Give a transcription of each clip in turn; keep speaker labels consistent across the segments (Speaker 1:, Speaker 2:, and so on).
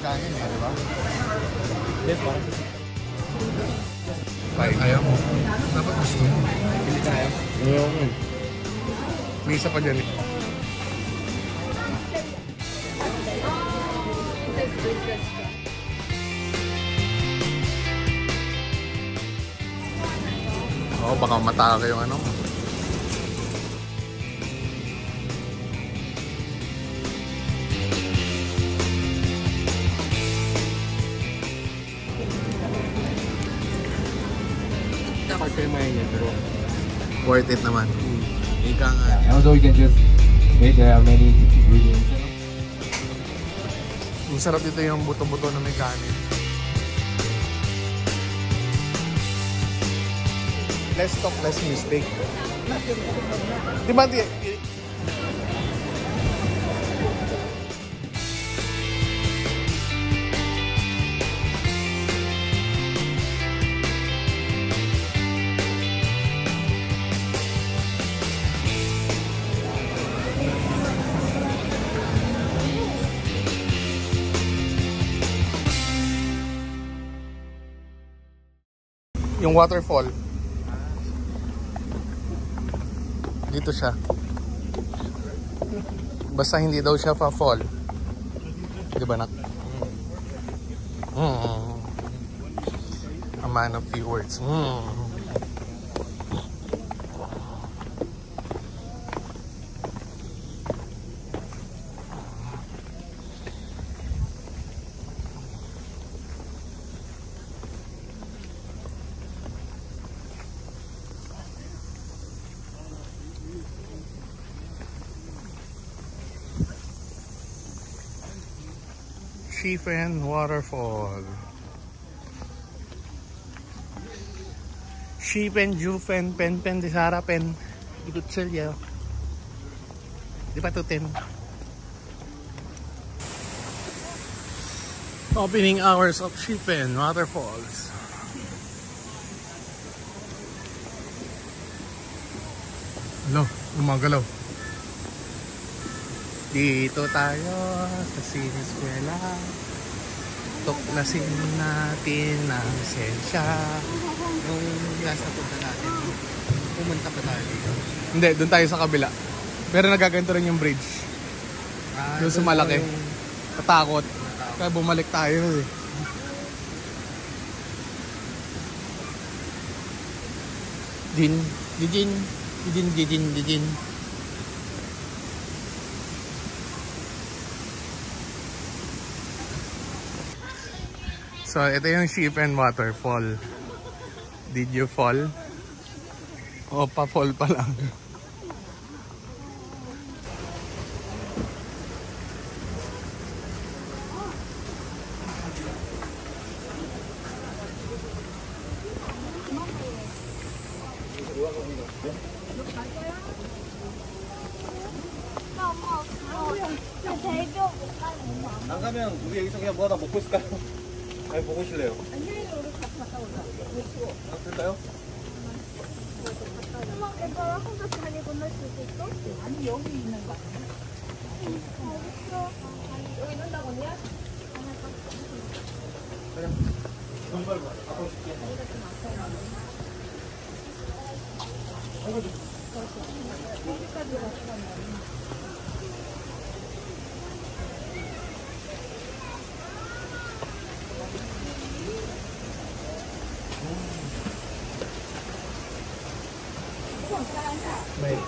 Speaker 1: kanin, di ba?
Speaker 2: Yes, parang
Speaker 1: Ayaw mo. Dapat gusto mo.
Speaker 2: pili tayo. Ayaw mo.
Speaker 1: May isa pa dyan eh. Oo, baka matake yung ano.
Speaker 2: Dapat kayo mahingan, pero
Speaker 1: Worth it naman. Ika nga.
Speaker 2: also you can just make many ingredients.
Speaker 1: Masarap dito yung buto-buto na may kanin. Less talk, less mistake. Di ba? Yung waterfall. Dito siya. Basta hindi daw siya pa-fall. Di ba, nak? A man of few words. Shifen Waterfall. Shifen, Jufen, Pen, Disara, Pen. Ikut saja. Dipatutin. Opening hours of Shifen Waterfalls. Hello, gumagalaw. Dito tayo sa Siniskwela. Tuklasin natin ang sensya.
Speaker 2: Nung last na punta natin, pumunta pa tayo dito.
Speaker 1: Hindi, doon tayo sa kabila. Pero nagaganto rin yung bridge. Doon sa malaki. Katakot. Kaya bumalik tayo eh. Jin. So, ito yung Shifen Waterfall. Did you fall? O, pa-fall pa lang.
Speaker 3: 안 가면 우리 여기서 그냥 뭐 하나 먹고 있을까요? 아니 보고 오실래요? 아, 그럴까요?
Speaker 4: 엄마가 혼자 자리 건널 수 있어? 아니 여기 있는 거 아니야? 알겠어. 여기 있는다고 언니야?
Speaker 3: 그냥 돈 벌고 앞으로 줄게.
Speaker 4: 여기까지 왔잖아.
Speaker 1: Baik.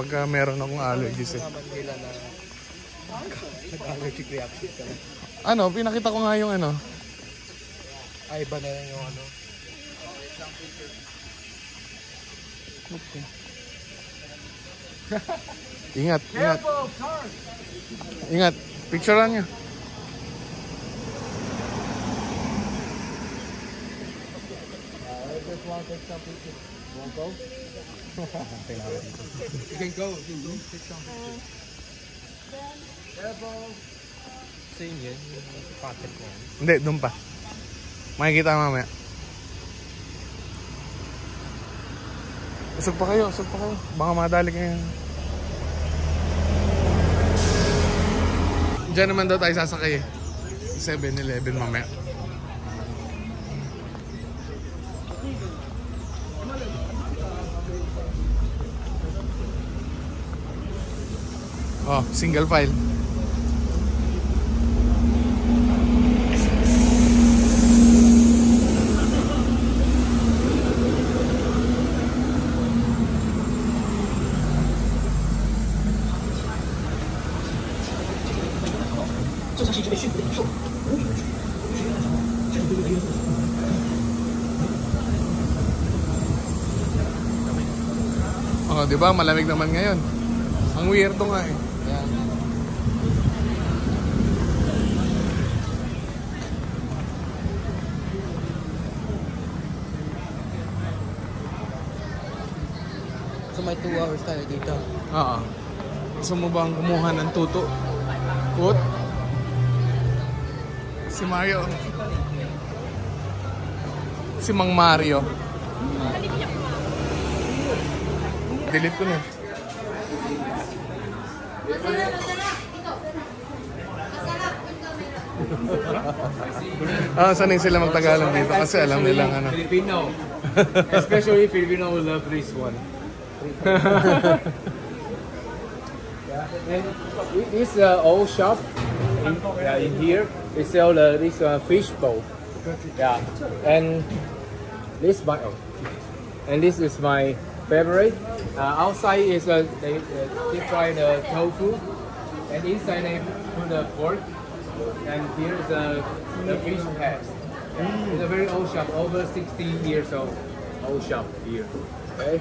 Speaker 1: pagka meron akong allergies eh.
Speaker 2: Naman nila na nag-allergic reaction ka na.
Speaker 1: Ano, pinakita ko nga yung ano.
Speaker 2: Ay, iba na lang yung ano.
Speaker 1: Okay. Ingat, ingat. Ingat, picturean nyo.
Speaker 2: You can go. Take some pictures. Same yan, yung packet ko.
Speaker 1: Hindi, doon pa. Makikita mamaya. Usog pa kayo, usog pa kayo. Baka madali kayo. Diyan naman daw tayo sasakay eh. 7-Eleven mamaya. Oh, single file. Oh, di ba? Malamig naman ngayon. Ang weirdo nga eh.
Speaker 2: Yan. So may 2 hours tayo dito.
Speaker 1: Oo. Gusto mo bang kumuha ng tuto? Put? Si Mario. Si Mang Mario. Delete ko na. Sanay sila magtagalog dito kasi alam nilang ano.
Speaker 3: Filipino. Especially Filipino will love this one. And this old shop in here, they sell this fish bowl. Yeah, and this is my favorite. Outside is they deep fry the tofu, and inside they put the pork. And here's the fish pack. It's a very old shop, over 60 years old shop here. Okay.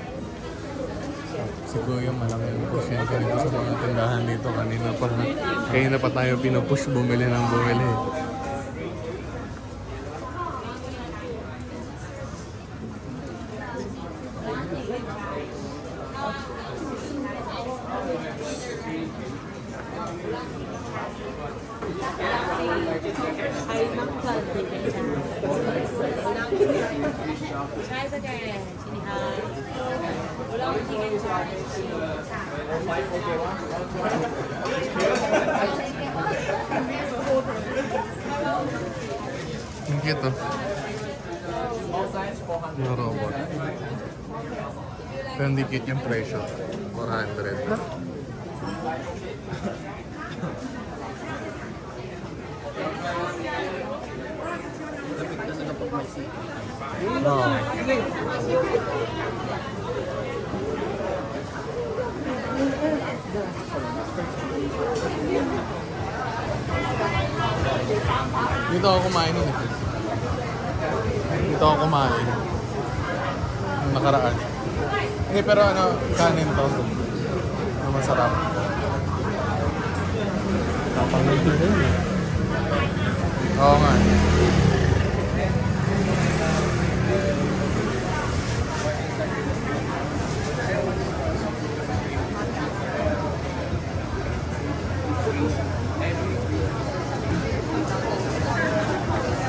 Speaker 1: Si Kuya malaki yung porsyento nito sa mga tindahan dito. Kanina pa tayo pinupush bumili ng bumili. Ang cute oh. Yung robot. Pero hindi cute yung presyo. 400. Dito ako kumain nun eh. Dito ako kumain. Nung nakaraan. Hindi pero ano, kanin to. Ano masarap. Kapangit na rin eh. Oo nga.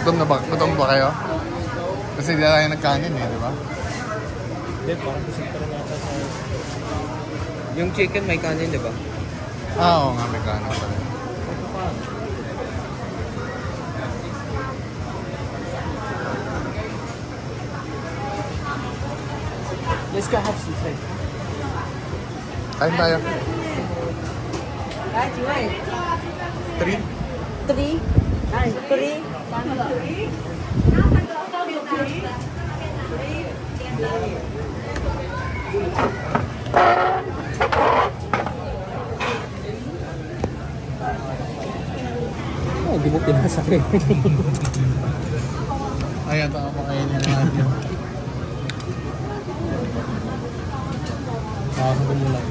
Speaker 1: Gutom ba kayo? Kasi di tayo nagkanin eh, di ba?
Speaker 2: Hindi, parang busog pa rin ata sa... Yung chicken may kanin, di ba?
Speaker 1: Oo nga, may kanin pa rin.
Speaker 2: Let's go have some steak.
Speaker 1: Kain tayo. 3?
Speaker 5: 3? 3?
Speaker 2: hindi mo pinasakin.
Speaker 1: Ayan, tama kayo yung natin.
Speaker 2: Nakakasok mo lang.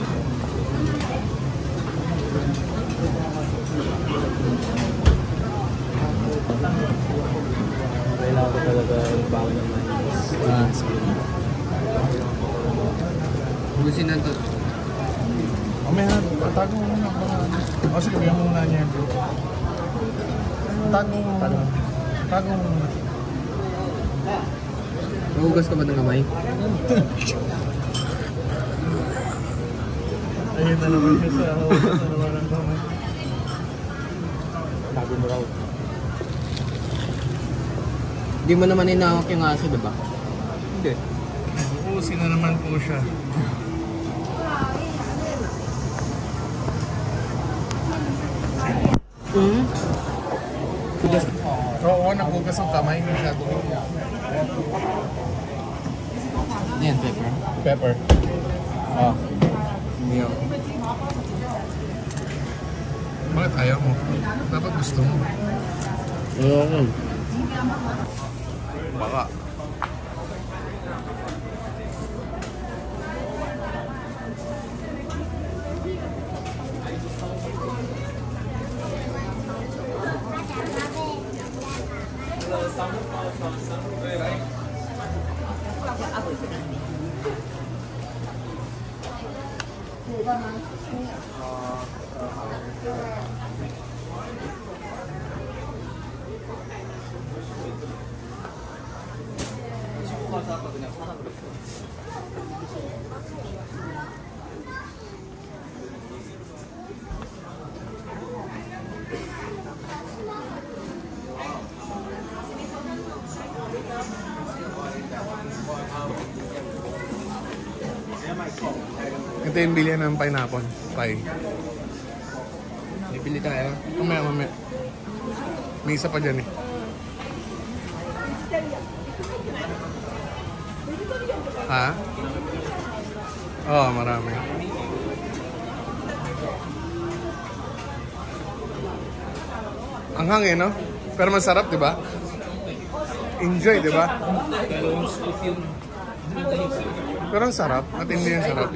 Speaker 2: Kailangan ko talaga bago ng mais. Busin na ito.
Speaker 1: Mamaya, tago mo muna. O sige, bigyan mo muna niya. Tago mo muna.
Speaker 2: Mahugas ka ba ng kamay?
Speaker 1: Ayun na naman siya sa hugas na naman ang kamay.
Speaker 2: Tago mo raw. Hindi mo naman inahawak yung aso, diba? Hindi.
Speaker 1: Uusin na naman po siya. Oo, naghugas ang kamay. Masyado.
Speaker 2: Yan, pepper.
Speaker 1: Pepper. Ah.
Speaker 2: Iyo.
Speaker 1: Bakit ayaw mo? Dapat gusto mo.
Speaker 2: Oo.
Speaker 1: Baka. Ito yung bilihan ng pineapple pie.
Speaker 2: Bibili tayo.
Speaker 1: Mamaya. May isa pa dyan eh. Ha? Oo, marami. Ang hangin, no? Pero masarap, di ba? Enjoy, di ba? Pero ang sarap. Matindi yung sarap.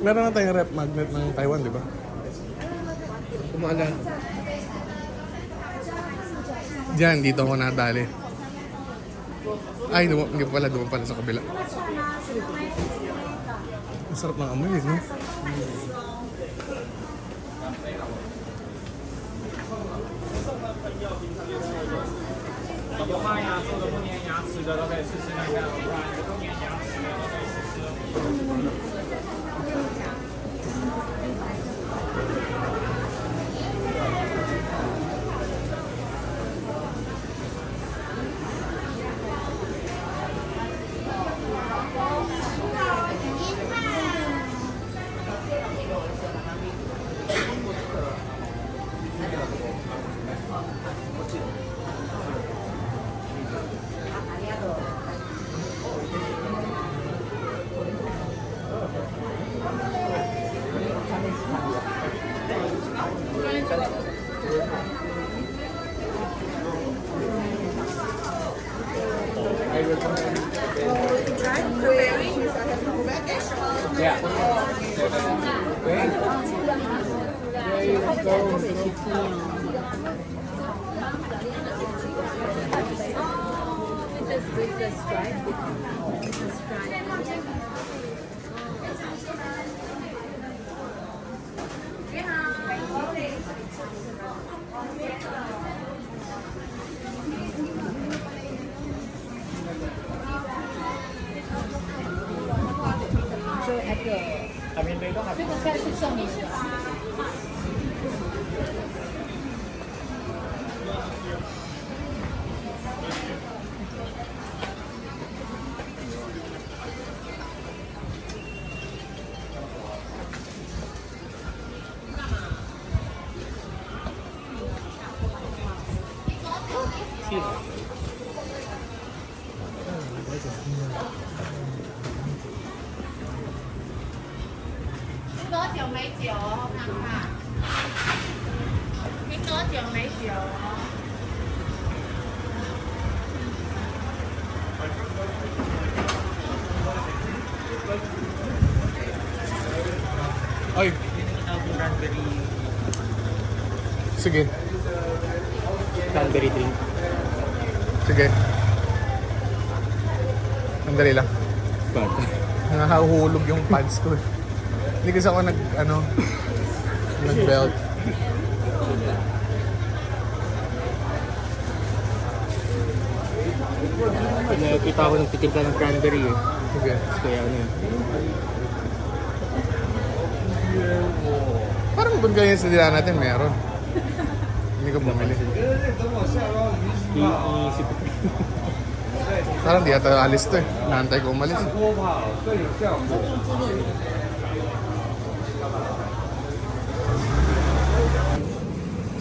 Speaker 1: Meron na tayong rep magnet ng Taiwan, di ba?
Speaker 2: Kumaalan.
Speaker 1: Diyan, dito ako nadali. Ay, hindi pala, doon pala sa kabila. Masarap ng amoy, no? Ay,
Speaker 2: Cranberry.
Speaker 1: sige.
Speaker 2: Cranberry drink.
Speaker 1: Sige. Sandali lang. Nakahulog yung pants ko. Hindi kasi ako nag-belt.
Speaker 2: Nakita ako nagtitimpla ng cranberry eh.
Speaker 1: Sige.
Speaker 2: Kaya ano yun.
Speaker 1: Parang doon ganyan sa dila natin, meron. Hindi ko bumili.
Speaker 2: Iisip ko.
Speaker 1: Parang di ata alis to eh. Naantay ko umalis.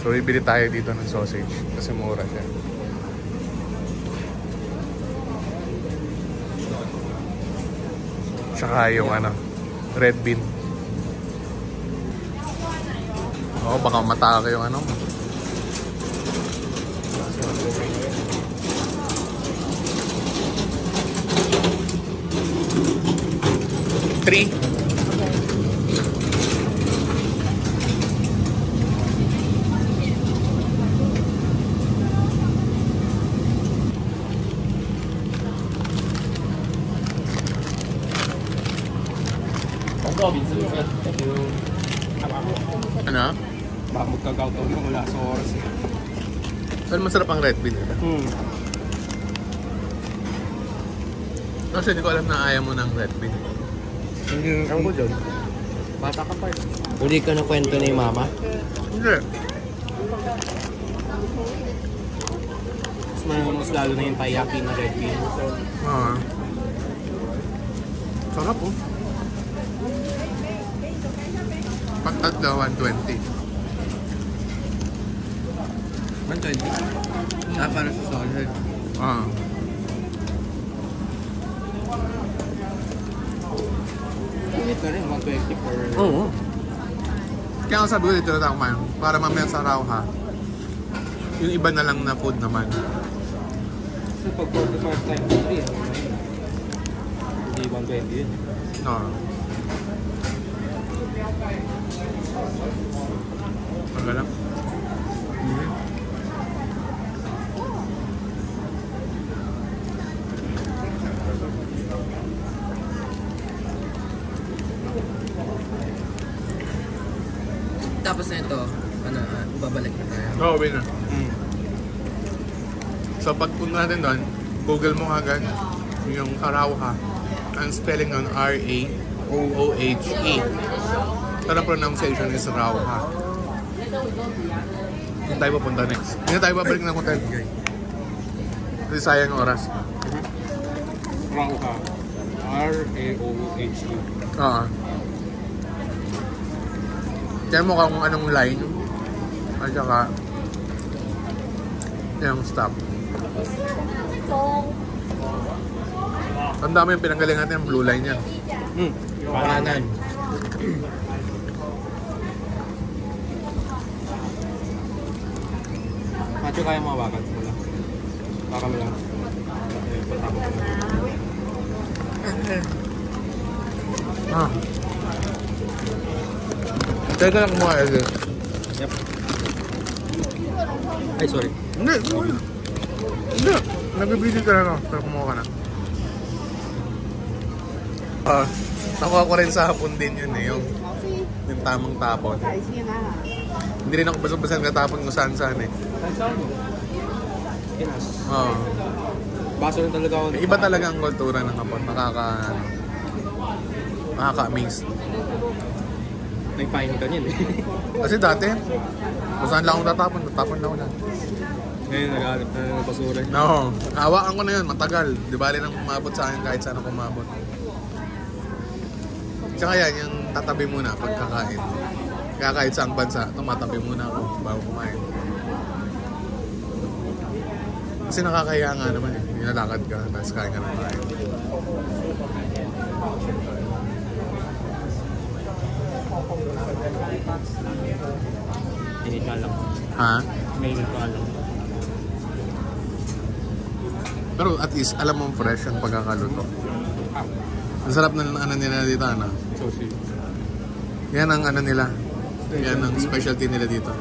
Speaker 1: So, bibili tayo dito ng sausage kasi mura siya. Tsaka yung red bean. Oo, baka matake yung mo. Three. Ano?
Speaker 2: Baka magkagaw-taw mo wala sa oras.
Speaker 1: Saan masarap ang red bean? Kasi hindi ko alam na ayaw mo ng red bean.
Speaker 2: Hindi ko dyan. Bata ka pa eh. Uli ka na kwento ni mama?
Speaker 1: Hindi.
Speaker 2: Mas lalo na yung taiyaki na red bean.
Speaker 1: Sarap oh. Pagtat daw 120.
Speaker 2: 120? Para sa solid. Hindi ka rin, 120 per...
Speaker 1: Oo. Kaya ako sabi ko dito na tayo kumain. Para mamaya sa raw ha. Yung iba na lang na food naman.
Speaker 2: So pag 45 times 3, hindi 120 yun.
Speaker 1: Magalang.
Speaker 2: Tapos na ito, babalik na tayo.
Speaker 1: Oo, uwi na. So pagpunta natin doon, Google mo agad yung Arauha. Ang spelling ng R-A-O-O-H-E. Pero ang pronunciation is Arauha. Kung tayo papunta next. Hindi na tayo babalik ng hotel. Kasi sayang ang oras.
Speaker 2: Arauha. R-A-O-H-E.
Speaker 1: Oo. Kaya mo kung anong line. At saka yung stop. Ang dami yung pinanggaling natin ang blue line yan.
Speaker 2: Pakanan. Macho, kaya mo hawakan? Wala. Baka mo lang. Patapos mo lang.
Speaker 1: Teka lang mga Edel.
Speaker 2: Yep. Ay, sorry.
Speaker 1: Hindi. Hindi. Nabibili ka na. Pero kumuha ka na. Nakuha ko rin sa hapon din yun eh. Yung tamang tapon. Hindi rin ako basta-basta natapon kung saan-saan eh.
Speaker 2: Pinas.
Speaker 1: Oo.
Speaker 2: Baso rin talaga ako.
Speaker 1: Iba talaga ang kultura ng hapon. Nakaka-amaze.
Speaker 2: May fine ka niyan eh.
Speaker 1: Kasi dati, kung saan lang ako tatapon lang ako na.
Speaker 2: Ngayon nag-aalap na ng basura.
Speaker 1: Oo. Hawaan ko na yun, matagal. Di bali nang umabot sa akin kahit saan ako umabot. Tsaka yan, yung tatabi muna pagkakain. Kaya kahit saang bansa, tumatabi muna ako bago kumain. Kasi nakakaya nga naman eh. Nilalakad ka, tapos kain ka ng kain.
Speaker 2: Hindi ka lang.
Speaker 1: Ha?
Speaker 2: May ka lang.
Speaker 1: Pero at least, alam mo fresh ang pagkakaluto. Ang sarap ng ano nila dito, ano?
Speaker 2: Sushi.
Speaker 1: Yan ang ano nila. Yan ang specialty nila dito.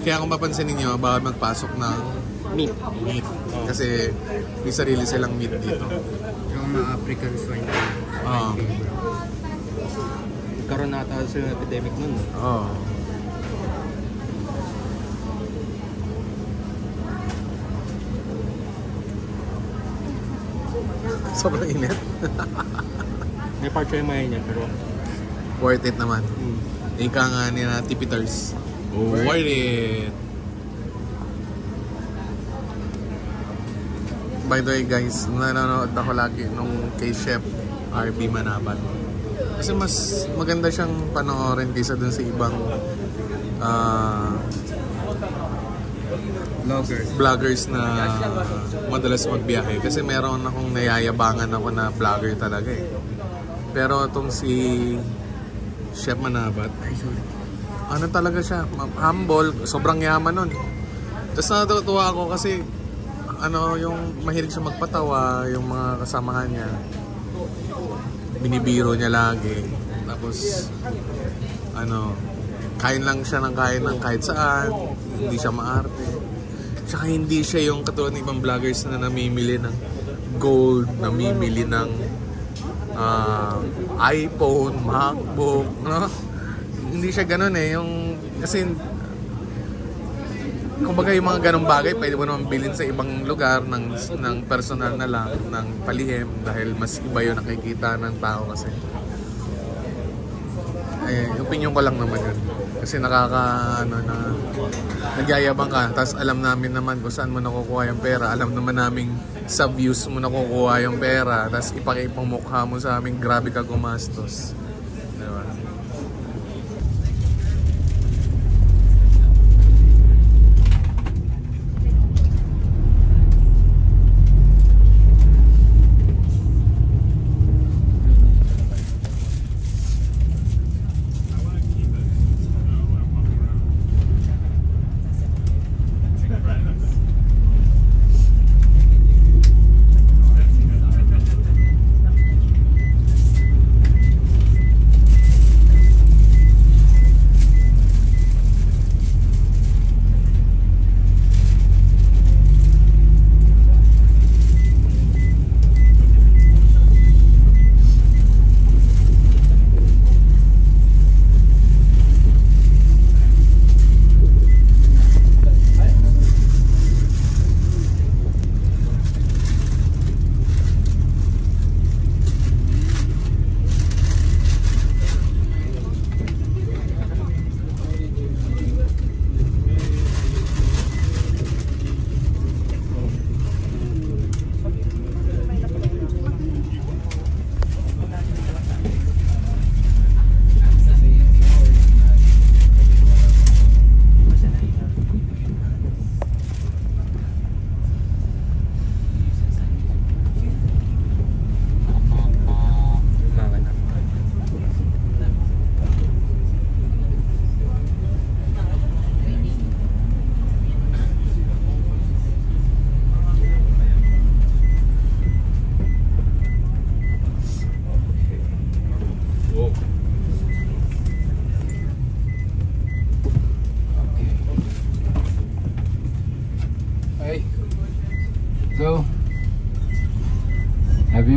Speaker 1: Kaya kung mapansinin nyo, bawal magpasok ng
Speaker 2: Meat.
Speaker 1: meat. Kasi may sarili silang meat dito.
Speaker 2: Yung mga African swine.
Speaker 1: Oo.
Speaker 2: Nagkaroon na ata sila ng epidemic nun.
Speaker 1: Oo. Sobrang init.
Speaker 2: May part siya yung maya niya, pero...
Speaker 1: Worth it naman. Ika nga nila tipiters. Worth it! By the way guys, nanonood ako lagi nung kay Chef RB Manabat. Kasi mas maganda siyang panoorin kaysa dun sa ibang vloggers na madalas magbiyahe. Kasi meron akong nayayabangan ako na vlogger talaga eh. Pero itong si Chef Manabat, ano talaga siya, humble, sobrang yaman nun. Tapos natutuwa ako kasi ano, yung mahilig siya magpatawa, yung mga kasamahan niya. Binibiro niya lagi. Tapos, ano, kain lang siya ng kahit saan. Hindi siya maarte. Tsaka hindi siya yung katulad ng ibang vloggers na namimili ng gold, namimili ng iPhone, MacBook, no? Hindi siya ganun eh. Yung, kasi, kumbaga yung mga ganong bagay, pwede mo naman bilhin sa ibang lugar ng personal na lang, ng palihim, dahil mas iba yung nakikita ng tao kasi. Ay, opinion ko lang naman yun. Kasi nagyayabang ka, tapos alam namin naman kung saan mo nakukuha yung pera, alam naman namin sa views mo nakukuha yung pera, tapos ipakipang mukha mo sa amin, grabe ka gumastos. Diba?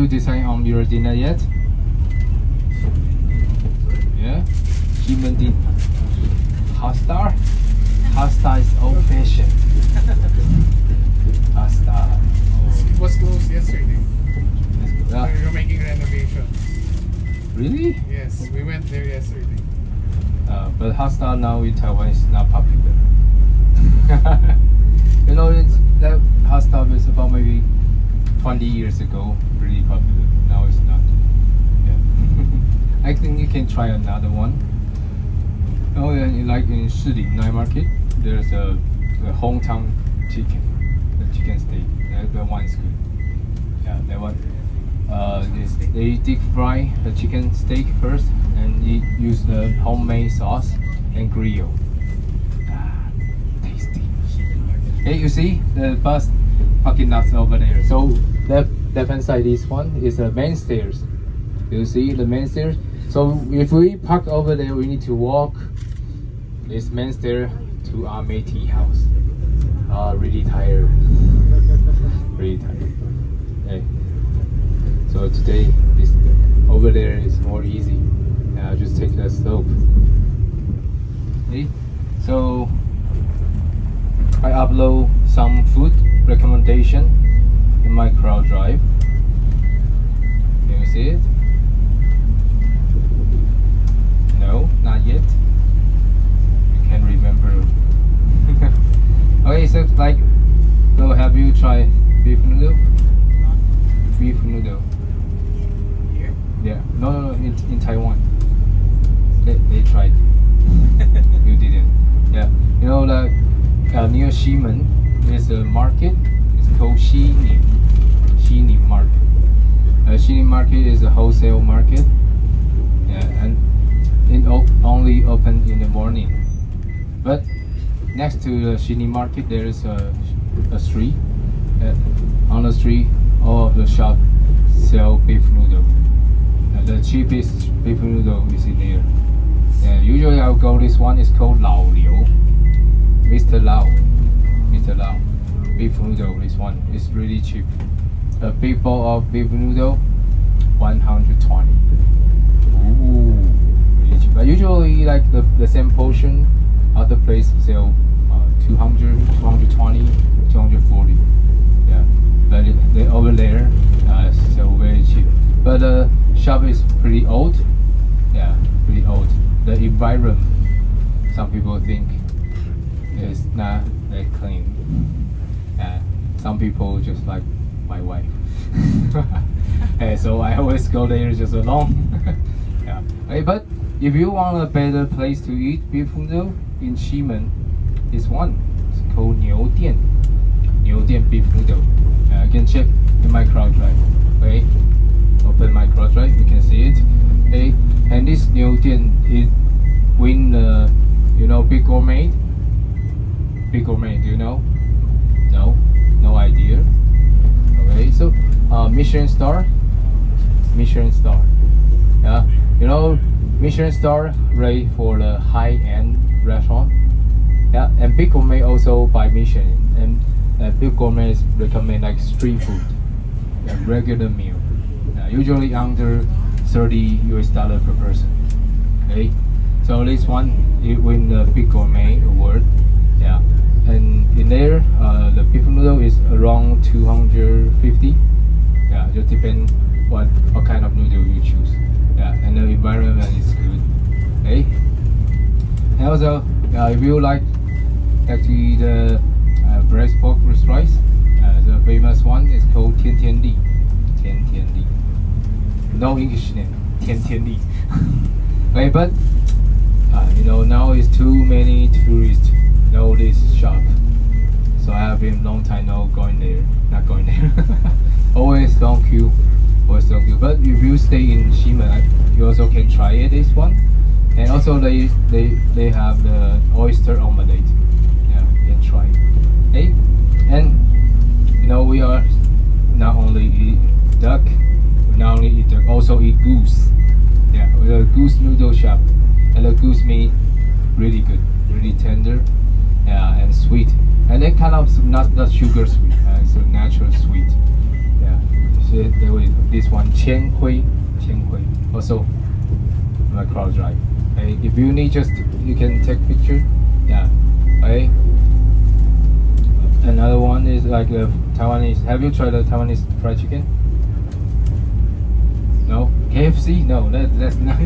Speaker 3: you decide on your dinner yet? Yeah? Human dinner. Hasta? Hasta is old fashioned. Hasta.
Speaker 1: It was closed yesterday.
Speaker 3: Yeah.
Speaker 1: We were making renovations.
Speaker 3: Really?
Speaker 1: Yes, we went there yesterday.
Speaker 3: But Hasta now in Taiwan is not popular. You know, that Hasta was about maybe 20 years ago, really popular. Now it's not. Yeah. I think you can try another one. Oh, yeah, like in Shilin Night Market, there's a hometown chicken, the chicken steak. That one is good. Yeah, that one. They deep fry the chicken steak first, and you use the homemade sauce and grill. Tasty. Hey, you see the bus parking lots over there. So left hand side, this one is the main stairs. You see the main stairs. So if we park over there, we need to walk this main stair to our tea house. Really tired. Really tired. Hey. So today, this over there is more easy. I'll just take the slope. Okay. So I upload some food recommendation in my crowd drive. Can you see it? No, not yet. You can remember. Okay, so like, so have you tried beef noodle? Beef noodle.
Speaker 1: Here?
Speaker 3: Yeah. No, in Taiwan. They tried. You didn't. Yeah. You know, like near Ximen, there's a market. It's called Xining. Xining Market. Xining Market is a wholesale market. Yeah, and it only open in the morning. But next to the Xining Market, there is a street. On the street, all of the shop sell beef noodle. The cheapest beef noodle is in there. Usually I'll go this one. Is called Lao Liu. Mr. Lao. Mr. Lao. Beef noodle. This one is really cheap. A big bowl of beef noodle, 120. Ooh, really cheap. But usually like the same portion, other place sell 200, 220, 240. Yeah, but they over there so very cheap. But the shop is pretty old. Yeah, pretty old. The environment, some people think, is not that clean. Some people just like my wife. So I always go there just alone. Yeah. But if you want a better place to eat beef noodle in Ximen, this one. It's called Niu Dian. Niu Dian beef noodle. You can check in my crowd drive. Okay. Open my crowd drive, you can see it. Okay. And this Niu Dian is win you know, Big Gourmet. Big Gourmet, do you know? No? No idea. Okay, so Michelin star. Michelin star. Yeah, you know, Michelin star rate for the high-end restaurant. Yeah, and Big Gourmet also by Michelin, and Big Gourmet is recommend like street food, a regular meal. Usually under $30 per person. Okay, so this one it win the Big Gourmet award. Yeah, and in there the beef noodle is around 250. Yeah, just depend what kind of noodle you choose. Yeah, and the environment is good. Okay, and also if you like actually the braised pork with rice, the famous one is called Tian Tian Li. Tian Tian Li. No English name. Tian Tian Li. Okay, but you know, now it's too many tourists know this shop, so I have been long time now going there, not going there. Always long queue, always long queue. But if you stay in Ximen, you also can try it, this one. And also they have the oyster omelette. Yeah, you can try. Okay, and you know, we are not only eat duck, we not only eat duck, also eat goose. Yeah, the goose noodle shop, and the goose meat really good, really tender. Yeah, and sweet, and then kind of not sugar sweet, it's a natural sweet. Yeah, this one Qianhui, also my cross drive. Okay, if you need, just you can take picture. Yeah. Okay. Another one is like the Taiwanese. Have you tried the Taiwanese fried chicken? No. KFC? No, that's not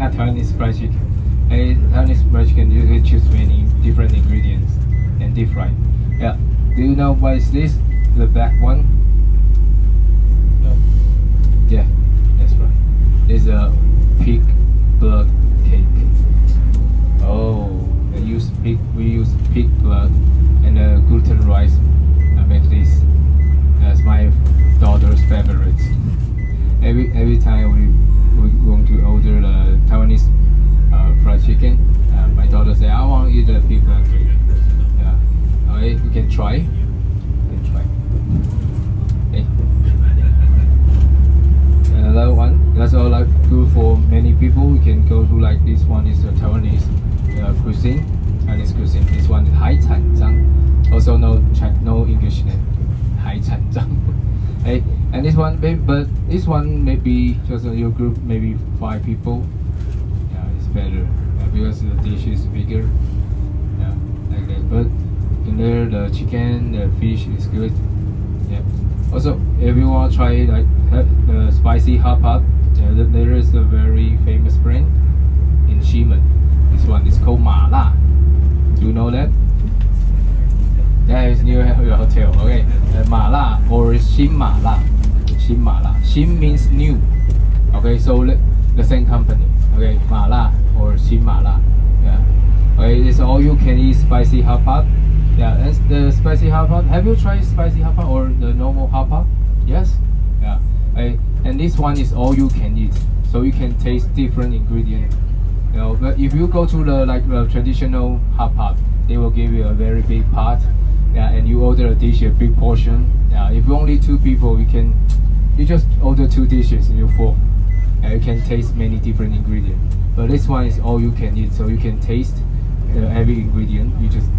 Speaker 3: not Taiwanese fried chicken. Hey, Taiwanese fried chicken, you can choose many different ingredients and deep fry. Yeah. Do you know what is this? The black one?
Speaker 2: No.
Speaker 3: Yeah, that's right. It's a pig blood cake. Oh, we use pig blood and gluten rice. I make this. That's my daughter's favorite. Every time we want to order the Taiwanese fried chicken, my daughter say, I want to eat the pig blood cake. Yeah. Okay, you can try. Hey. Another one. That's all like good for many people. We can go to like this one is the Taiwanese cuisine. Chinese cuisine. This one is Hai Chan Zhang. Also no English name. Hai Chan Zhang. Hey, and this one, but this one maybe just your group, maybe 5 people. Yeah, it's better because the dish is bigger. Yeah, like that. But in there, the chicken, the fish is good. Yeah. Also, if you want to try like the spicy hot pot, there is a very famous brand in Ximen. This one is called Ma La. Do you know that? That is near your hotel. Okay, Ma La or Xin Ma La. Xin Ma La. Xin means new. Okay, so the same company. Okay, Ma La or Xin Ma La. Yeah. Okay, it's all you can eat spicy hot pot. Yeah, that's the spicy hot pot. Have you tried spicy hot pot or the normal hot pot? Yes. Yeah. Okay, and this one is all you can eat, so you can taste different ingredients. You know, but if you go to the traditional hot pot, they will give you a very big pot. Yeah, and you order a dish, a big portion. Yeah, if you're only 2 people, you just order 2 dishes and you're full. And you can taste many different ingredients. But this one is all you can eat, so you can taste every ingredient. You just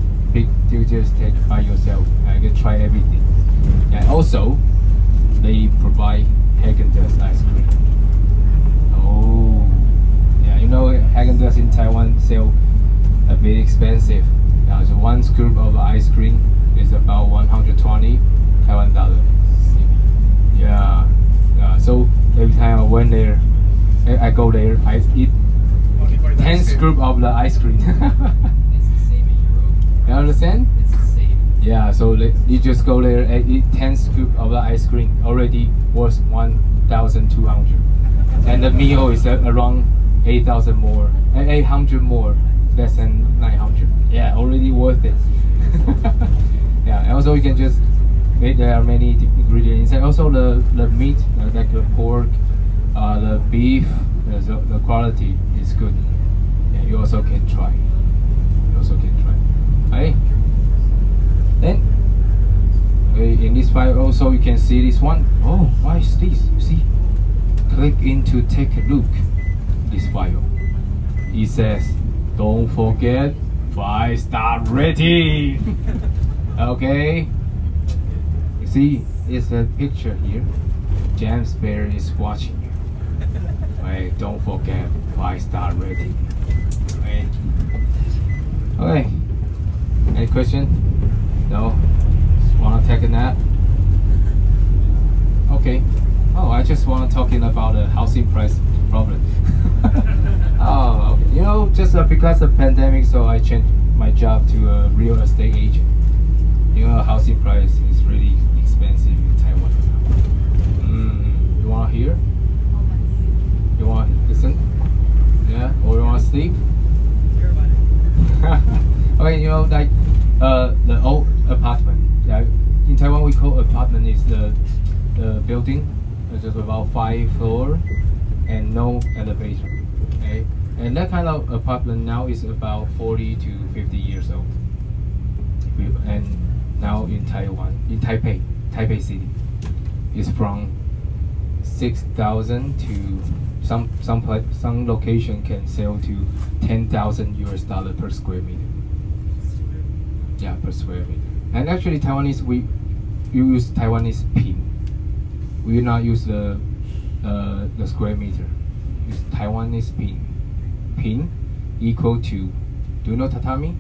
Speaker 3: take by yourself. You can try everything. And also, they provide Häagen-Dazs ice cream. Oh, yeah, you know Häagen-Dazs in Taiwan sell a bit expensive. So 1 scoop of ice cream is about 120 Taiwan dollar. Yeah. So every time I went there, I go there, I eat 10 scoop of the ice cream. You understand?
Speaker 2: It's the same.
Speaker 3: Yeah, so you just go there and eat 10 scoop of the ice cream, already worth 1,200. And the meal is around 8,000 more, 800 more, less than 900. Yeah, already worth it. Yeah, and also you can just make, there are many ingredients. And also the meat, like the pork, the beef, the quality is good. Yeah, you also can try. Okay. Then in this file also you can see this one. Oh, what is this? You see? Click in to take a look. This file. It says, don't forget 5-star rating. Okay. You see, it's a picture here. James Bear is watching you. Hey, don't forget 5-star rating. Okay. Any question? No? Just wanna take a nap? Okay. Oh, I just wanna talking about the housing price problem. Oh, okay. You know, just because of pandemic, so I changed my job to a real estate agent. You know, housing price is really expensive in Taiwan now. You wanna hear? You wanna listen? Yeah? Or you wanna sleep? Okay, you know, like the old apartment. Yeah, in Taiwan we call apartment is the building. It's just about 5 floors and no elevator. Okay, and that kind of apartment now is about 40 to 50 years old. And now in Taiwan, in Taipei City, is from 6,000 to some location can sell to 10,000 US dollar per square meter. Yeah, per square meter. And actually Taiwanese, we use Taiwanese pin. we will not use the square meter. Use Taiwanese pin. Pin equal to, do you know tatami?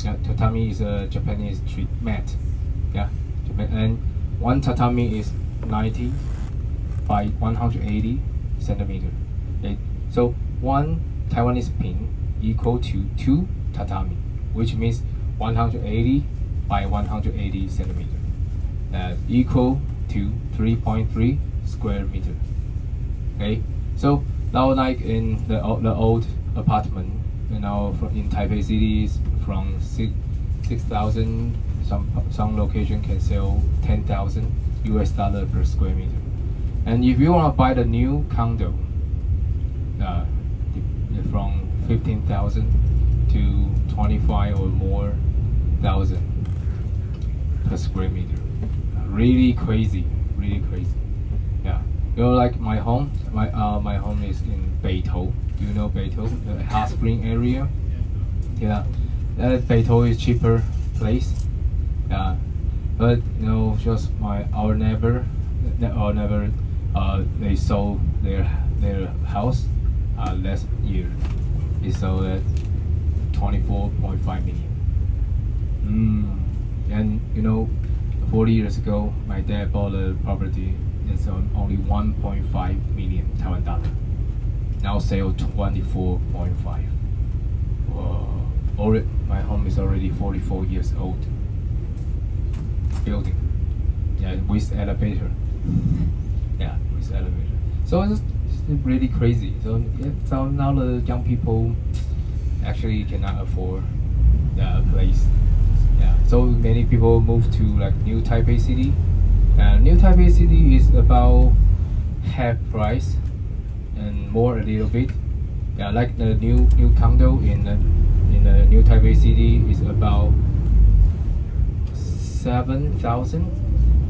Speaker 3: Yeah, tatami is a Japanese street mat. Yeah, and one tatami is 90 by 180 centimeter. Okay? So one Taiwanese pin equal to 2 tatami, which means 180 by 180 centimeter. Equal to 3.3 square meter. Okay, so now like in the old apartment, in Taipei City is from 6,000. Some location can sell 10,000 US dollar per square meter. And if you want to buy the new condo, from 15,000 to 25 or more thousand per square meter. Really crazy, really crazy. Yeah, you know, like my home is in Beitou. Do you know Beitou, the hot spring area? Yeah, Beitou is cheaper place. Yeah, but you know, just our neighbor, they sold their house last year. They sold at 24.5 million. And you know, 40 years ago, my dad bought a property. It's only 1.5 million Taiwan dollar. Now sale 24.5. My home is already 44 years old. Building, yeah, with elevator. Yeah, with elevator. So it's really crazy. So now the young people actually cannot afford the place. Yeah, so many people move to like New Taipei City. New Taipei City is about half price and more a little bit. Yeah, like the new condo in the New Taipei City is about 7,000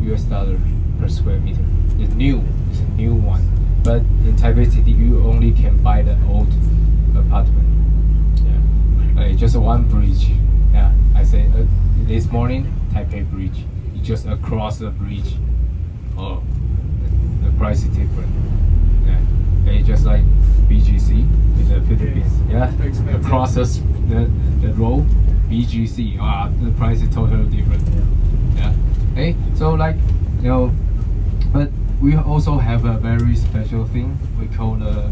Speaker 3: US dollar per square meter. It's a new one. But in Taipei City, you only can buy the old apartment. Yeah, like just one bridge. Yeah, I say this morning, Taipei Bridge. You just across the bridge. Oh, the price is different. Yeah, okay, just like BGC in the Philippines. Yeah, across the road, BGC. The price is totally different. Yeah. Okay, so like you know, but we also have a very special thing we call the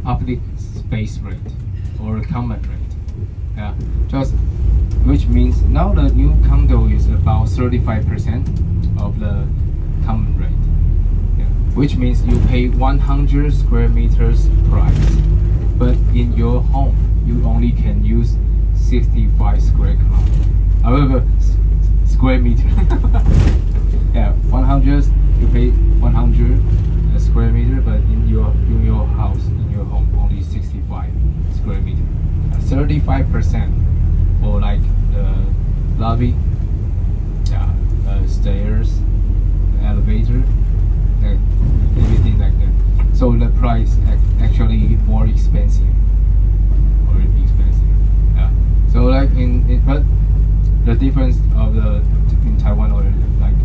Speaker 3: public space rate or common rate. Yeah, just which means now the new condo is about 35% of the common rate. Yeah, which means you pay 100 square meters price, but in your home you only can use 65 square kilometers. However, square meter. Yeah, 100 you pay 100 square meter, but in your house, in your home, only 65 square meter. 35%, or like the lobby, yeah, stairs, the elevator, everything like that. So the price actually more expensive. Yeah. So like but the difference of in Taiwan or like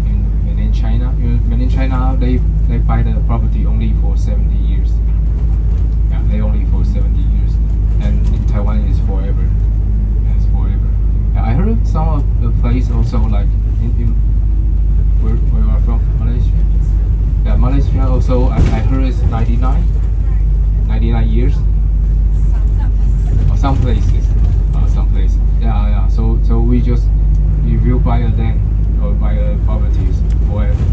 Speaker 3: in mainland China, mainland China they buy the property only for 70 years. Yeah, they only for 70 years, and in Taiwan it's forever. Yeah, it's forever. Yeah, I heard some of the place also like in where you are from, Malaysia. Yeah, Malaysia also I heard it's 99 years. Or some places. Yeah. So we just, if you buy a land or buy a properties forever.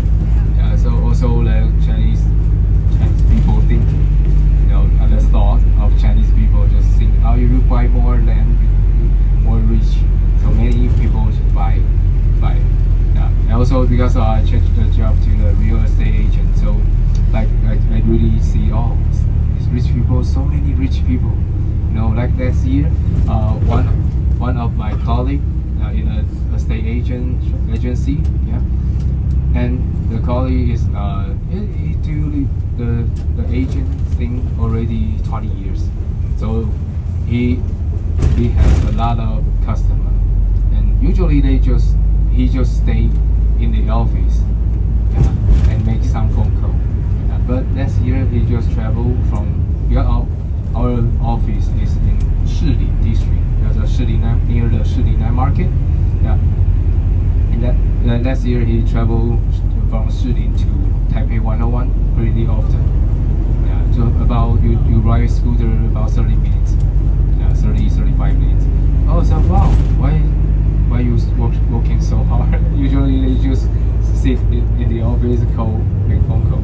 Speaker 3: Yeah. So also the Chinese people think, you know, the thought of Chinese people just think, oh, if you buy more land, more rich. So many people just buy. Yeah. And also because I changed the job to the real estate agent, so like I really see, oh, these rich people, so many rich people. You know, like last year, one of my colleagues in a estate agency, yeah, and the colleague is he do the agent thing already 20 years, so he has a lot of customers, and usually he just stay in the office, but next year he just traveled from our office is in Shili district. There's a near the Shili market. Yeah. And that next year he traveled from Shili to Taipei 101 pretty often. Yeah. So about you ride scooter about 30 minutes. Yeah, 35 minutes. Oh, so wow, why you working so hard? Usually they just sit in the office, make phone call.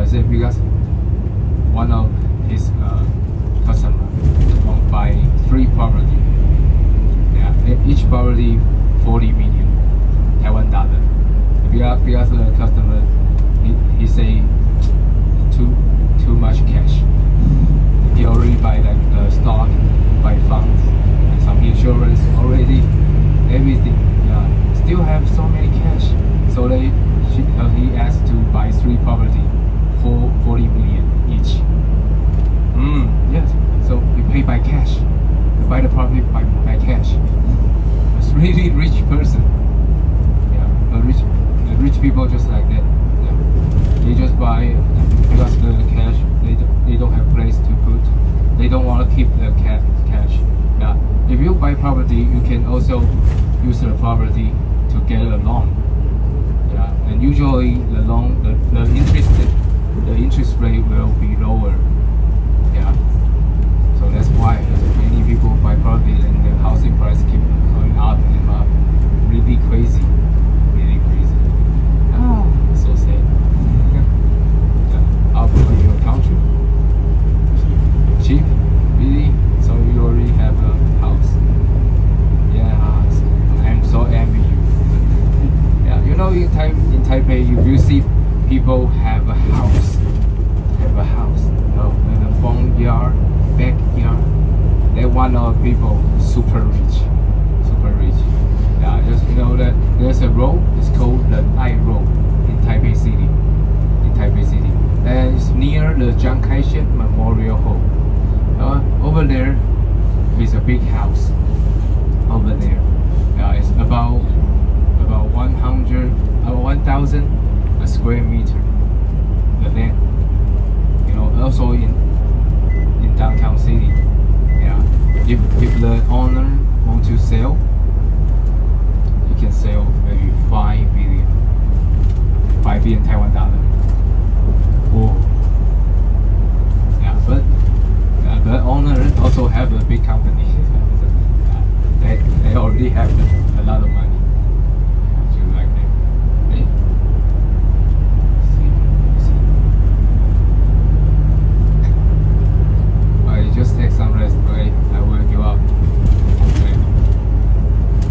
Speaker 3: Is it because one of his customer want to buy 3 property. Yeah, each property 40 million Taiwan dollar. Because the customer he say too much cash. He already buy like stock, buy funds, and some insurance already, everything. Yeah, still have so many cash. So he asked to buy 3 property for 40 million each. Yes. So we pay by cash. We buy the property by cash. It's really rich person. Yeah, rich people just like that. Yeah. They just buy because the cash they don't have place to put. They don't want to keep the cash. Yeah. If you buy property, you can also use the property to get a loan. Yeah. And usually the loan the interest rate will be lower. Yeah. So that's why many people buy property and the housing price keep going up and up. Really crazy. Really crazy. Ah, so sad. Yeah. How about your country? Cheap? Really? So you already have a house? Yeah, I'm so envy you. Yeah, you know in Taipei you see people have a house. In the front yard, backyard. They're one of people super rich. Yeah, just know that there's a road. It's called the Night Road in Taipei City. And it's near the Chiang Kai-shek Memorial Hall. Over there is a big house. Over there, it's about 1,000 a square meter. The land. Also in downtown city. Yeah. If the owner want to sell, he can sell maybe 5 billion Taiwan dollar. Whoa. Yeah, but the owner also have a big company. They already have a lot of money. Do you like that? Hey? Just take some rest, okay? I will give up. Okay.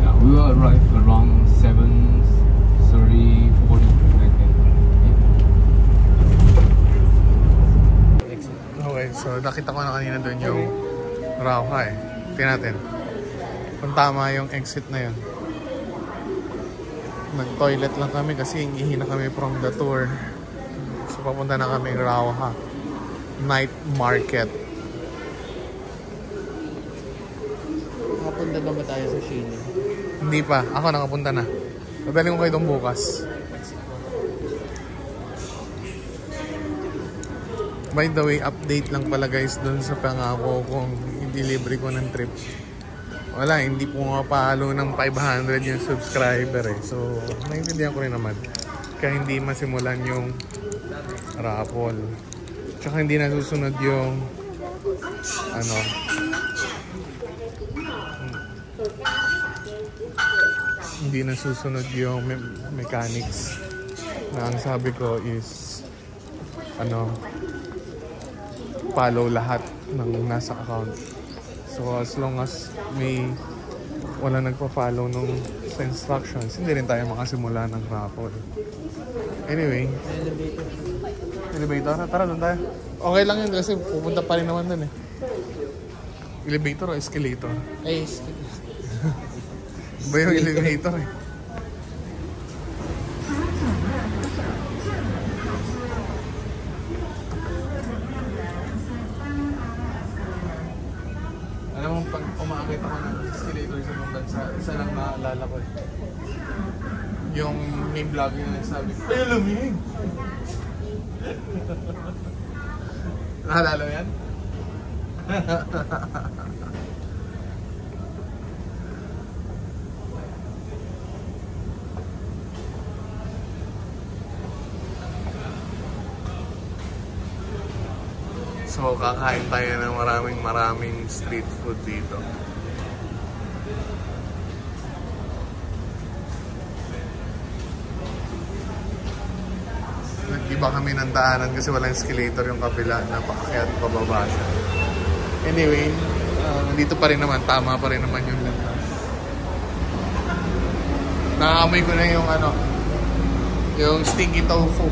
Speaker 3: Yeah, we will arrive around 7:30, 40 like that.
Speaker 1: Okay, so nakita ko na kanina doon yung Rauha eh. Tingnan natin kung tama yung exit na yun. Nag-toilet lang kami kasi hingi na kami from the tour. So papunta na kami Rauha Night Market.
Speaker 2: Nakapunta na ba tayo sa Shili?
Speaker 1: Hindi pa. Ako nakapunta na. Padaling ko kayo itong bukas. By the way, update lang pala guys dun sa pangako kung i-delivery ko ng trip. Wala, hindi po mapalo ng 500 yung subscriber eh. So, naiintindihan ko rin naman. Kaya hindi masimulan yung raffle. Tsaka hindi nasusunod yung hindi nasusunod yung mechanics na ang sabi ko is follow lahat ng nasa account. So as long as wala nagpa-follow nung sa instructions, hindi rin tayo makasimula ng raffle. Anyway, elevator. Tara doon tayo. Okay lang yun kasi pupunta pa rin naman doon eh. Elevator o escalator?
Speaker 2: Ay, escalator.
Speaker 1: Ba yung elevator eh. Alam mo, pag umakit ako ng escalator sa mga bansa, isa lang naalala ko eh. Yung may vlog yung nagsabi, ay lamig! Naalala mo yan? So, kakain tayo ng maraming street food dito. Nag-iba kami ng daanan kasi walang escalator yung kabila na paakyat pababa siya. Anyway, dito pa rin naman, tama pa rin naman yung landas. Nakaamoy ko na yung yung stinky tofu.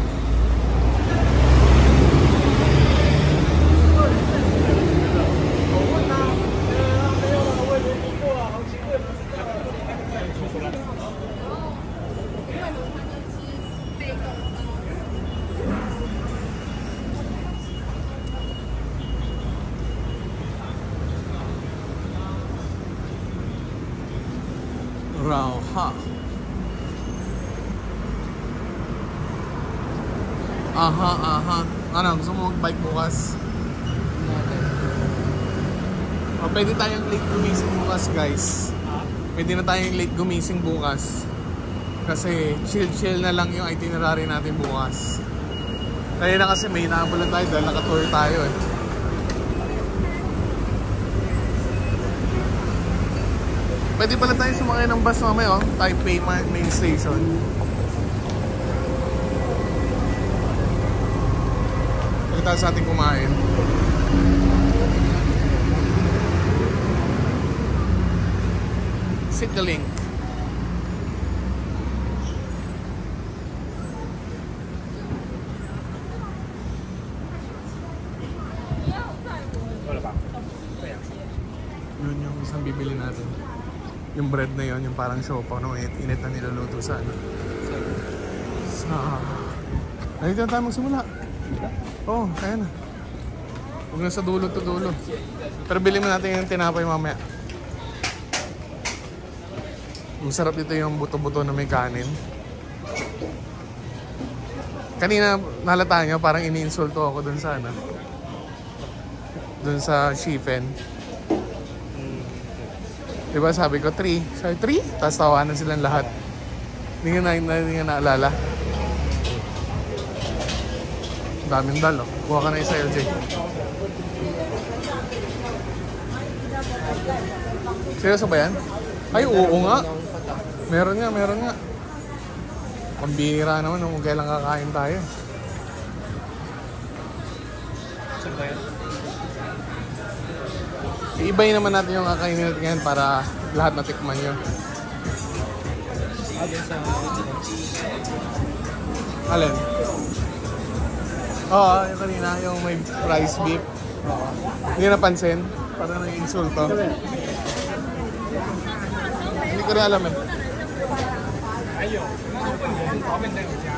Speaker 1: Rauha. Aha. Ano, gusto mo mag-bike bukas? O, pwede tayong late gumising bukas, guys. Pwede na tayong late gumising bukas. Kasi chill na lang yung itinerary natin bukas. Kaya na kasi may naabulan tayo dahil naka-tour tayo eh. Pwede pala tayo sumakay ng bus mamaya, Taipei Main Station. Pagkatapos sa ating kumain. Citylink. Yun yung isang bibili natin. Yung bread na yon, yung parang siopaw na init na niluluto sa ay, dyan tayo magsimula. Oo, kaya na. Huwag na sa dulo to dulo. Pero bilhin mo natin yung tinapay mamaya. Masarap dito yung buto-buto na may kanin. Kanina nalata nyo, parang ini-insulto ako dun sa dun sa Shifen. Diba sabi ko 3? Sabi 3? Tapos tawanan silang lahat. Hindi nga naalala. Daming dal, oh. Kuha ka na isa, LJ. Seryoso ba yan? Ay, oo nga. Meron nga. Pambihira naman kung kailan kakain tayo.
Speaker 2: Saan ba yan?
Speaker 1: Iibayin naman natin yung kakainin natin ngayon para lahat matikman nyo. Alin? Oo, yung kanina, yung may rice beef. Hindi napansin. Parang nang-insulto. Hindi ko rin alam eh.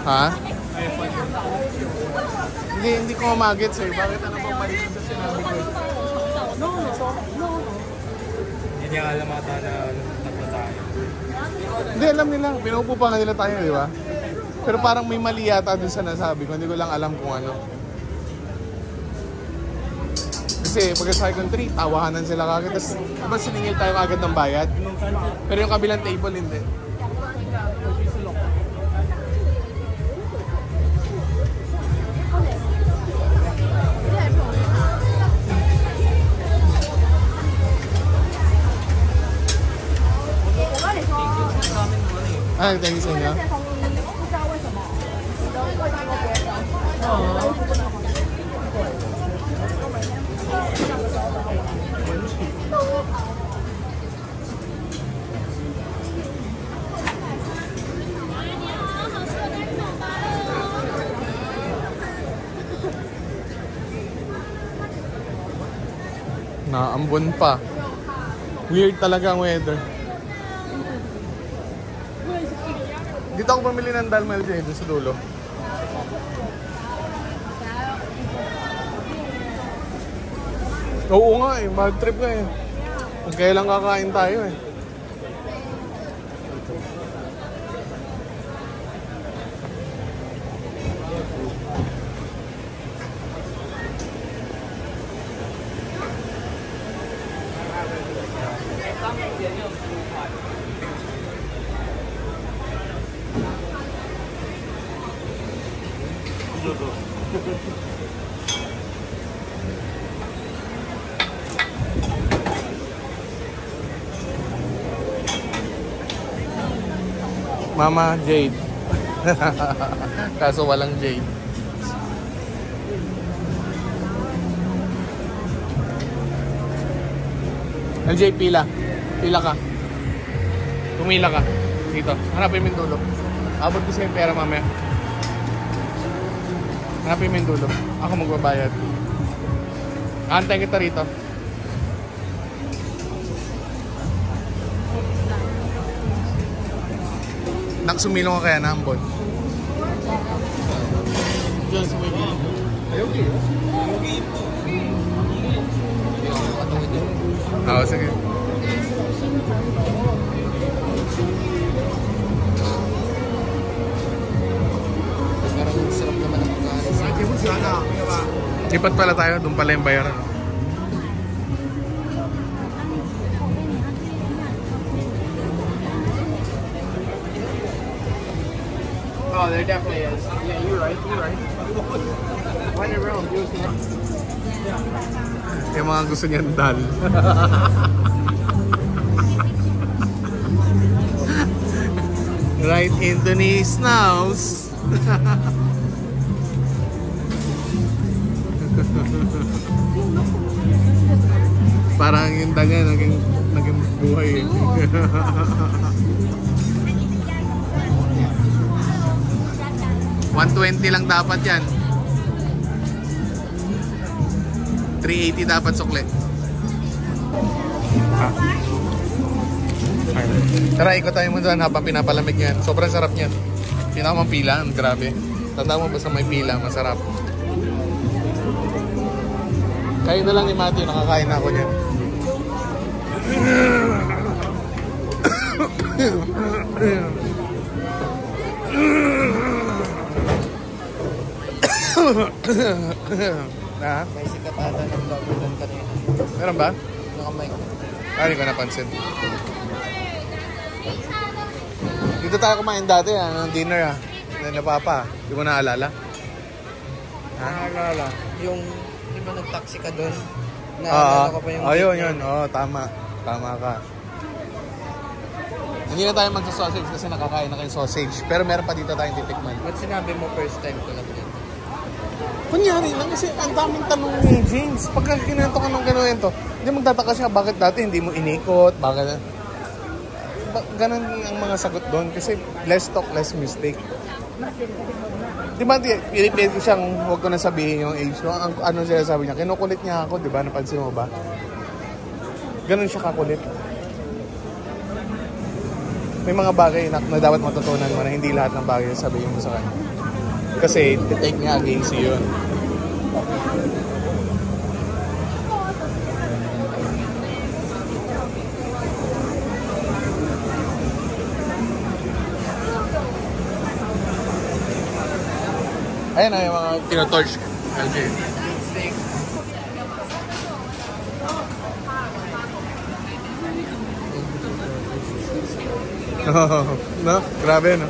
Speaker 1: Ha? Hindi ko mamagets eh. Bakit ano bang mali sa sinabi ko?
Speaker 2: Hindi niya alam ata na tatlo tayo.
Speaker 1: Hindi, alam nila. Pinupo pa nga nila tayo, di ba? Pero parang may mali yata dun sa nasabi ko. Hindi ko lang alam kung ano. Kasi pagkasakay ko 3, tawahanan sila kagad. Tapos diba siningil tayo agad ng bayad? Pero yung kabilang table hindi. Ay, thank you sa inyo. Naambon pa. Weird talaga ang weather. Dito ako bumili ng dalmal dyan, dun sa dulo. Oo nga eh, bad trip nga eh. Kung kailan kakain tayo eh. Mama Jade. Kaso walang Jade. LJ, pila. Pila ka. Pumila ka. Dito. Hanapin mo yung dulo. Abot ko sa'yo yung pera mamaya. Hanapin mo yung dulo. Ako magbabayad. Aantayin kita rito. Naksumilong ka kaya na ambon. Diyan sa may gilid. Ayoko yun. Oo, sige.
Speaker 2: Parang sarap naman ang pagkain.
Speaker 1: Lipat pala tayo. Doon pala yung bayaran.
Speaker 3: Oh, there definitely is. Yeah, you're right. You're right. Why in a row? Do it again.
Speaker 1: Yung mga gusto niyan dal. Right into his nose. Parang yung daga naging buhay. 120 lang dapat yan. 380 dapat sukle. Tara, ikot tayo mo doon habang pinapalamig yan. Sobrang sarap niyan. Pinakamang pila, grabe. Tanda mo basta may pila, masarap. Kain na lang ni Matthew, nakakain na ako niyan.
Speaker 2: May sikat ata ng vlogger doon kanina.
Speaker 1: Meron ba?
Speaker 2: Nakamay ko.
Speaker 1: Hindi ko napansin. Dito tayo kumain dati, ng dinner na papa. Di mo naalala?
Speaker 2: Naalala. Yung, di ba nag-taxi ka doon?
Speaker 1: Oo.
Speaker 2: Ko pa yung
Speaker 1: Yun. Oo, tama. Tama ka. Hindi na tayo magsa-sausage kasi nakakain na kayo sausage. Pero meron pa dito tayong titikman.
Speaker 2: Ba't sinabi mo first time ko lang din?
Speaker 1: Kunyari lang kasi ang daming tanong ni James. Pagka kinento ka ng gano'n to, hindi magtataka siya bakit dati hindi mo inikot, bakit... Ganun ang mga sagot doon kasi less talk, less mistake. Di ba, pinipilit ko siyang huwag ko na sabihin yung age ko. Ano siya sabi niya, kinukulit niya ako, di ba? Napansin mo ba? Ganun siya kakulit. May mga bagay na dapat matutunan mo na hindi lahat ng bagay sabihin mo sa kanya. Kasi, titake niya against you yun. Ayan na yung mga tinotorch. LJ. No? Grabe, no?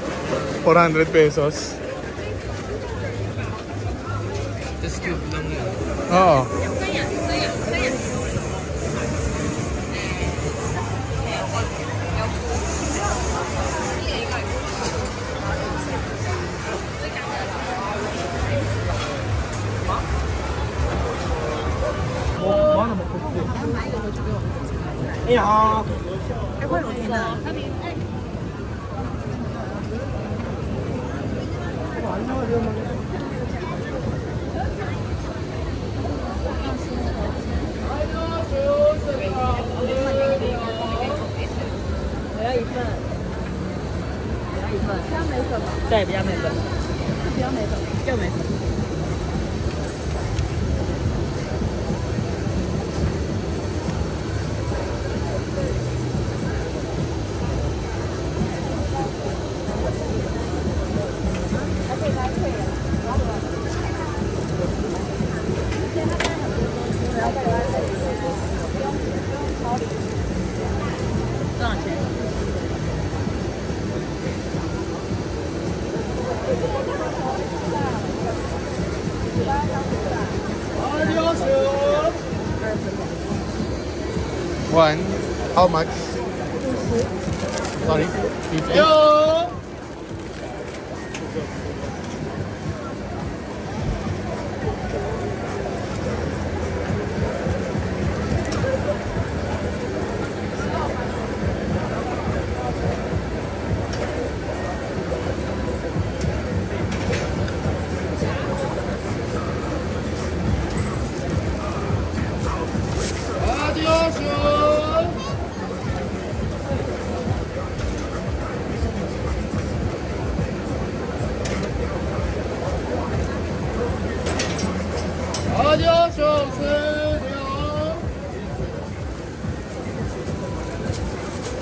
Speaker 1: 400 pesos.
Speaker 2: Just cube lang yun.
Speaker 1: Oo. One. How much? Sorry. 50.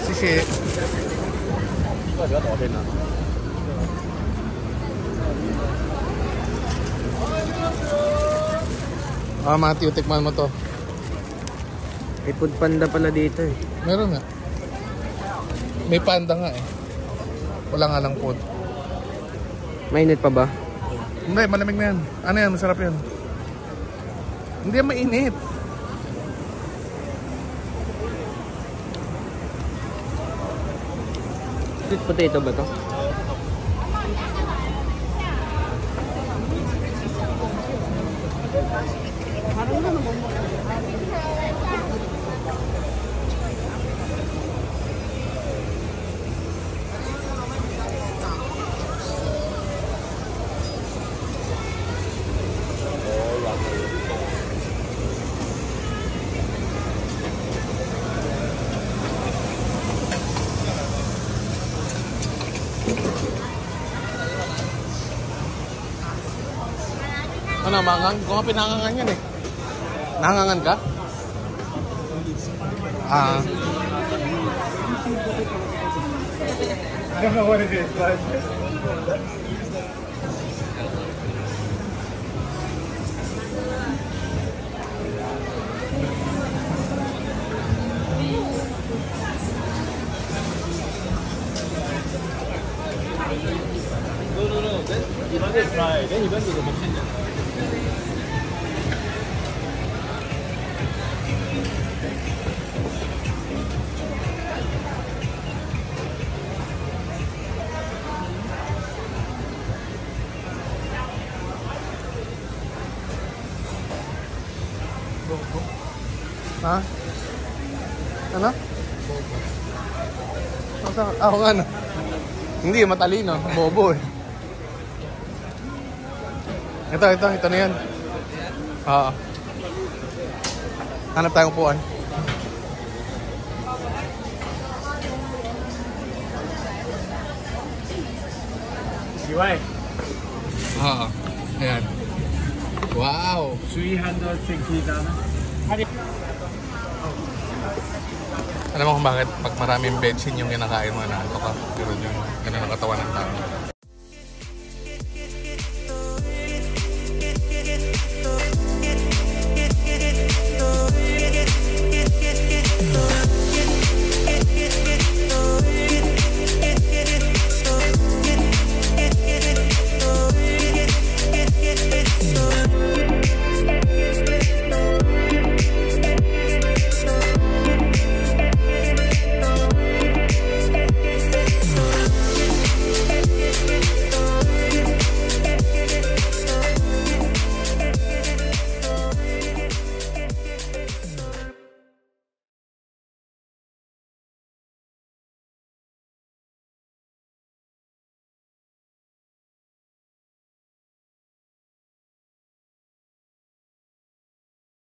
Speaker 1: Sisi. Matthew, tikman mo to.
Speaker 2: May food panda pala dito eh.
Speaker 1: Meron nga. May panda nga eh. Wala nga lang food.
Speaker 2: Mainit pa ba?
Speaker 1: Hindi, malamig na yan. Ano yan? Masarap yan. Hindi yan mainit.
Speaker 2: Sweet potato ba to?
Speaker 1: Ano, mangang? Kung nga pinangangan yan eh. Nangangan ka?
Speaker 3: I don't know what it is, but... No. You want to try. Then you went to the machine.
Speaker 1: Ha? Ano? Ako nga no. Hindi, matalino. Bobo eh. Ito na yan. Oo. Hanap tayong upuan.
Speaker 3: Right.
Speaker 1: Oo. Ayan. Wow!
Speaker 3: 360
Speaker 1: Alam mo kung bakit pag maraming betchin yung kinakain mo na ito ka. Pero yung ganun ang katawan ng tao.